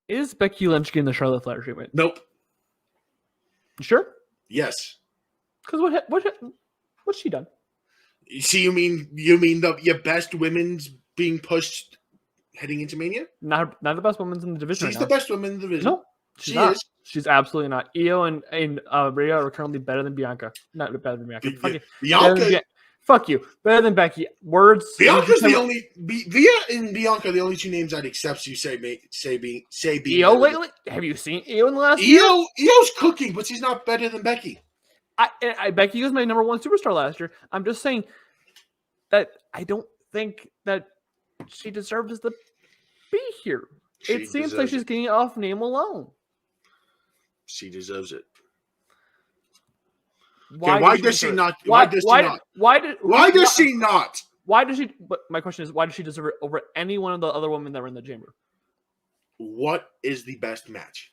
Is Becky Lynch getting the Charlotte Flair treatment? Nope. You sure? Yes. Because what's she done? See, you mean your best women's being pushed heading into Mania? Not the best women's in the division. She's right the now. best woman in the division. No, she is. She's absolutely not. Io and Rhea are currently better than Bianca. Not better than Bianca. Bianca. Fuck you. Better than Becky. Words. Bianca's the only. Rhea and Bianca are the only two names I'd accept. You say Io lately? Have you seen Io in the last year? Io's cooking, but she's not better than Becky. Becky was my number one superstar last year. I'm just saying that I don't think that she deserves to be here. It seems like she's getting off name alone. She deserves it. Why does she not? Why does she not? But my question is, why does she deserve it over any one of the other women that were in the chamber? What is the best match?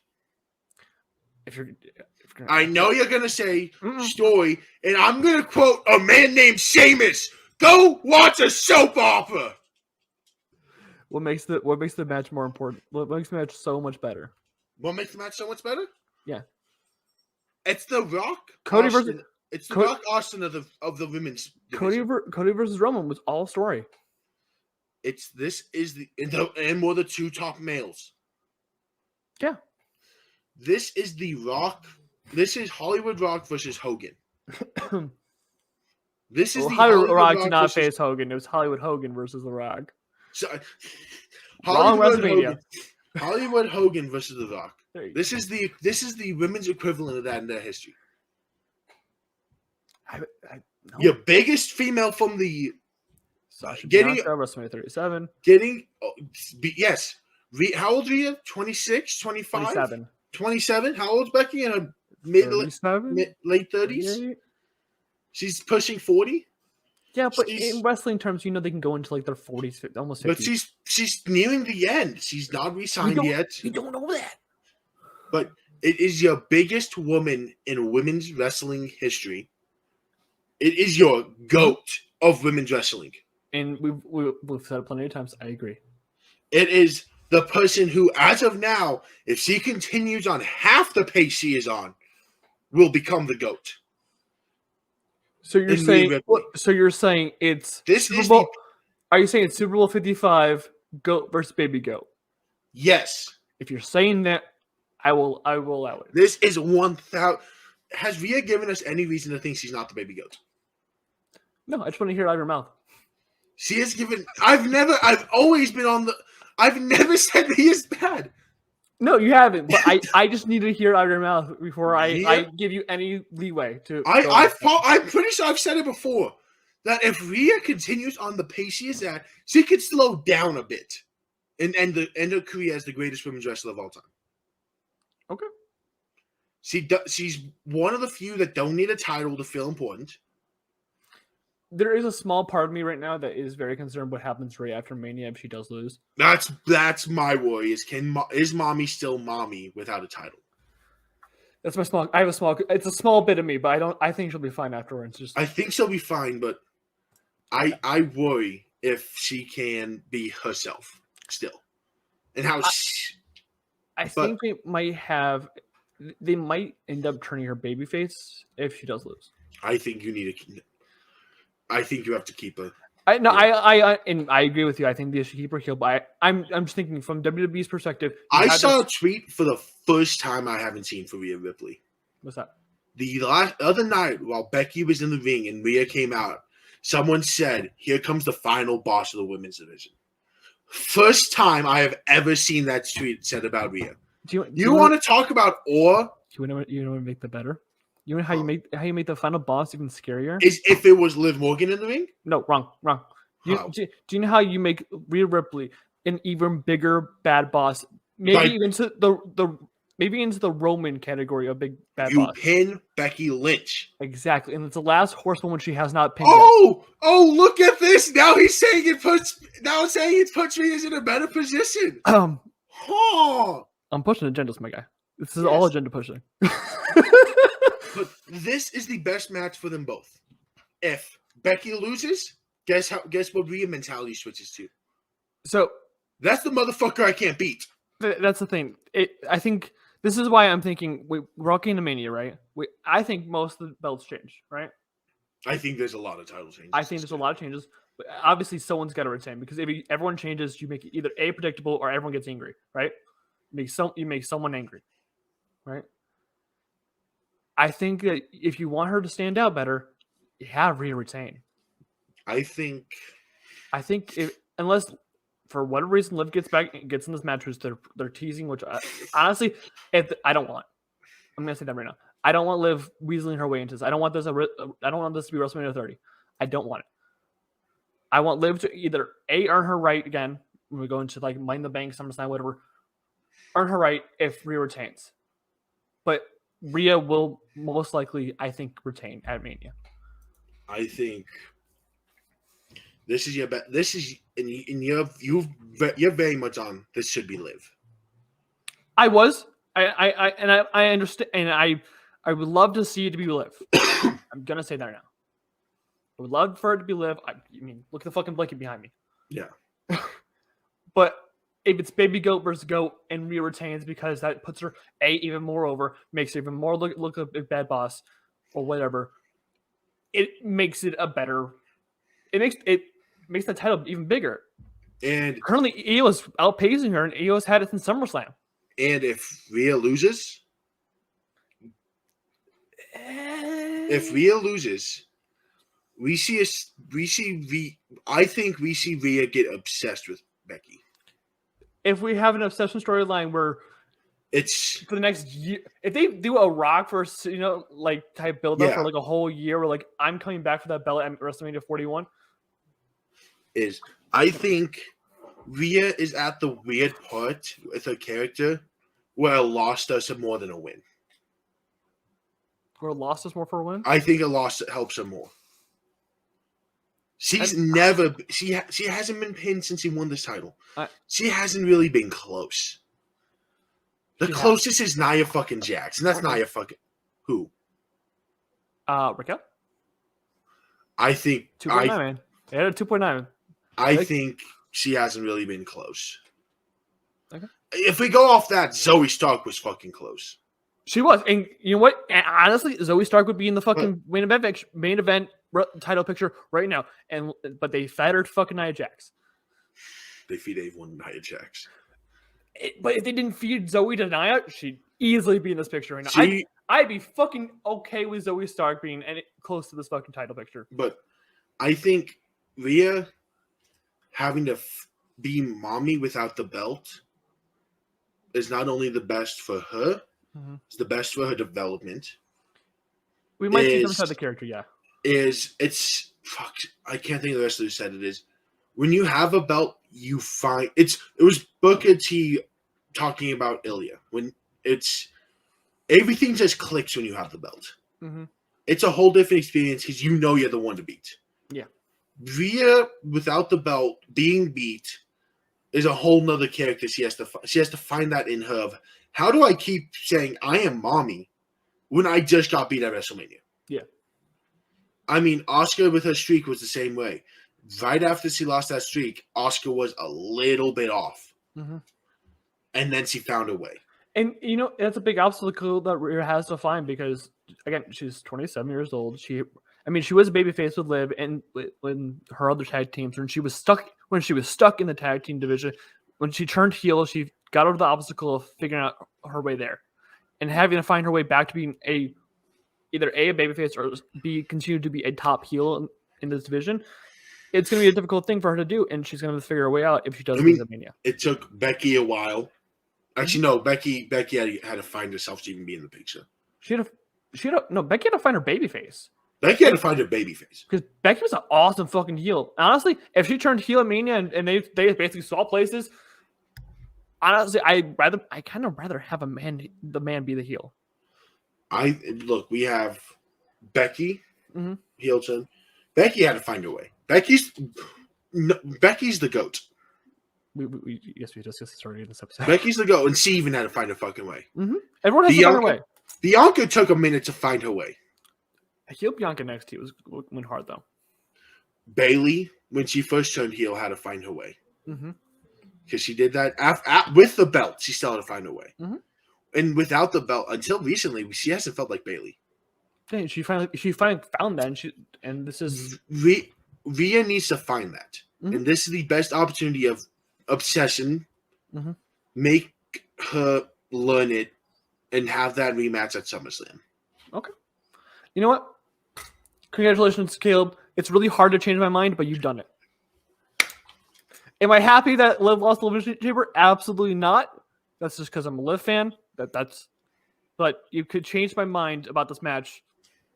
I know you're gonna say story, and I'm gonna quote a man named Sheamus. Go watch a soap opera. What makes the match more important? What makes the match so much better? What makes the match so much better? Yeah, it's The Rock. Cody versus. It's The Rock Austin of the women's division. Cody versus Roman was all story. And we're the two top males. Yeah. This is The Rock. This is Hollywood Rock versus Hogan. This is Hollywood Rock did not face Hogan. It was Hollywood Hogan versus The Rock. So, WrestleMania. Hollywood Hogan versus The Rock. This is the women's equivalent of that in their history. No. Your biggest female from the WrestleMania 37. Yes. How old are you? 26, 25? 27. 27? How old's Becky? In her late 30s? She's pushing 40? Yeah, but in wrestling terms, they can go into like their 40s, almost 50s. But she's nearing the end. She's not re-signed yet. We don't know that. But it is your biggest woman in women's wrestling history. It is your GOAT of women's wrestling. And we've said it plenty of times. I agree. It is the person who, as of now, if she continues on half the pace she is on, will become the GOAT. So you're saying it's Super Bowl? Are you saying it's Super Bowl 55 GOAT versus Baby GOAT? Yes. If you're saying that, I will allow it. This is 1,000. Has Rhea given us any reason to think she's not the Baby GOAT? No, I just want to hear it out of your mouth. She has given. I've always been on the. I've never said Rhea's bad. No, you haven't. But I just need to hear it out of your mouth before I give you any leeway to. I'm pretty sure I've said it before that if Rhea continues on the pace she is at, she could slow down a bit, and end her career as the greatest women's wrestler of all time. Okay. She's one of the few that don't need a title to feel important. There is a small part of me right now that is very concerned what happens right after Mania if she does lose. That's my worry. Is mommy still mommy without a title? That's my small. It's a small bit of me, but I think she'll be fine afterwards. I think she'll be fine, but I worry if she can be herself still, and how. I think they might end up turning her babyface if she does lose. I think you need to. I think you have to keep her. I agree with you. I think they should keep her heel. But I'm just thinking from WWE's perspective. I saw a tweet for the first time I haven't seen for Rhea Ripley. What's that? The other night while Becky was in the ring and Rhea came out, someone said, "Here comes the final boss of the women's division." First time I have ever seen that tweet said about Rhea. Do you want to talk about or? Do you want to make that better? You know how you make the final boss even scarier? Is if it was Liv Morgan in the ring? No, wrong. Do you know how you make Rhea Ripley an even bigger bad boss? Maybe into the Roman category of big bad boss. You pin Becky Lynch. Exactly, and it's the last horsewoman she has not pinned. Oh, look at this! Now he's saying it puts Rhea in a better position. I'm pushing agendas, my guy. This is all agenda pushing. But this is the best match for them both. If Becky loses, guess what Rhea mentality switches to? So that's the motherfucker I can't beat. That's the thing. I think this is why I'm thinking we're rocking to Mania, right? I think most of the belts change, right? I think there's a lot of title changes. I think there's a lot of changes. But obviously, someone's got to retain because if everyone changes, you make it either A, predictable, or everyone gets angry, right? You make someone angry, right? I think that if you want her to stand out better, you have Rhea retain. I think Unless for whatever reason Liv gets in this match, which they're teasing, which honestly, I don't want. I'm gonna say that right now. I don't want Liv weaseling her way into this. I don't want this to be WrestleMania 30. I don't want it. I want Liv to either A, earn her right again when we go into like Money in the Bank, SummerSlam, whatever. Earn her right if Rhea retains. But Rhea will most likely, I think, retain at Mania. I think this is your bet. This is and you're very much on. This should be Liv. I was. I understand, and I would love to see it to be Liv. I'm gonna say that now. I would love for it to be Liv. I mean, look at the fucking blanket behind me. Yeah. But if it's Baby Goat versus Goat and Rhea retains because that puts her even more over, makes her even more look like a bad boss or whatever, it makes it a better. It makes the title even bigger. And currently, Io is outpacing her, and Io's had it in SummerSlam. And if Rhea loses, I think we see Rhea get obsessed with Becky. If we have an obsession storyline where it's for the next year, if they do a Rock versus like type build up for like a whole year, where like I'm coming back for that belt at WrestleMania 41, I think Rhea is at the weird part with her character where a loss does her more than a win. Where a loss is more for a win? I think a loss helps her more. She hasn't been pinned since she won this title. She hasn't really been close. The closest is Nia fucking Jax, and that's Nia fucking who? Raquel? I think 2.9, man. They had a 2.9. I think she hasn't really been close. Okay. If we go off that, Zoe Stark was fucking close. She was, and you know what? Honestly, Zoe Stark would be in the fucking main event title picture right now. But they fed her to fucking Nia Jax. They feed everyone Nia Jax. But if they didn't feed Zoe to Nia, she'd easily be in this picture right now. I'd be fucking okay with Zoe Stark being close to this fucking title picture. But I think Rhea having to be mommy without the belt is not only the best for her, it's the best for her development. We might see some side of the character, yeah. I can't think of the rest of the said it is. When you have a belt, you find it was Booker T talking about Ilya. When everything just clicks when you have the belt. Mm-hmm. It's a whole different experience because you know you're the one to beat. Yeah. Rhea without the belt being beat is a whole nother character she has to find that in her of how do I keep saying I am mommy when I just got beat at WrestleMania? Yeah. I mean, Asuka with her streak was the same way. Right after she lost that streak, Asuka was a little bit off. Mm-hmm. And then she found a way. And, that's a big obstacle that Rhea has to find because, again, she's 27 years old. She was a babyface with Liv and when her other tag teams, when she was stuck in the tag team division, when she turned heel, she got over the obstacle of figuring out her way there. And having to find her way back to being either a babyface or continue to be a top heel in this division, it's going to be a difficult thing for her to do, and she's going to figure her way out if she does Mania. It took Becky a while. Actually, no, Becky had to find herself to even be in the picture. Becky had to find her babyface. Becky had to find her babyface. Because Becky was an awesome fucking heel. Honestly, if she turned heel at Mania and they basically swap places, honestly, I kind of rather have the man be the heel. We have Becky, heel turn. Becky had to find her way. Becky's the GOAT. We discussed this already in this episode. Becky's the GOAT, and she even had to find her fucking way. Mm-hmm. Everyone has to find her way. Bianca took a minute to find her way. Heel Bianca next to you went hard though. Bayley, when she first turned heel, had to find her way. Mm-hmm. because she did that with the belt. She still had to find a way, and without the belt, until recently, she hasn't felt like Bayley. Yeah, she finally found that, and this is Rhea needs to find that, and this is the best opportunity of obsession. Make her learn it and have that rematch at SummerSlam. Okay. You know what? Congratulations, Caleb. It's really hard to change my mind, but you've done it. Am I happy that Liv lost the Elimination Chamber? Absolutely not. That's just because I'm a Liv fan. But you could change my mind about this match.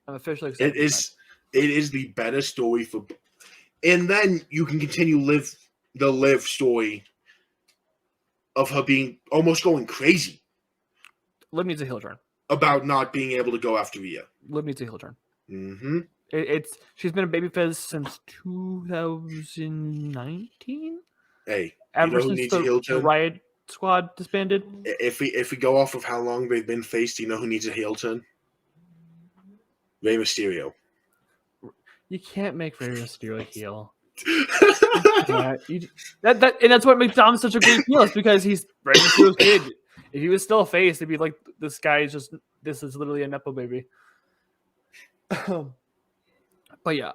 I'm officially excited. It is the better story for, and then you can continue the Liv story of her being almost going crazy. Liv needs a heel turn about not being able to go after Rhea. Liv needs a heel turn. She's been a babyface since 2019. Hey, ever since the Riot Squad disbanded. If we go off of how long they've been faced, do you know who needs a heel turn? Rey Mysterio. You can't make Rey Mysterio a heel. And that's what makes Dom such a great heel, is because he's Rey Mysterio's kid. If he was still a face, it'd be like, this is literally a nepo baby. But yeah,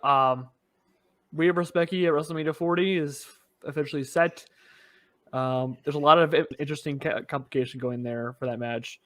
Rhea vs. Becky at WrestleMania 40 is officially set. There's a lot of interesting complication going there for that match.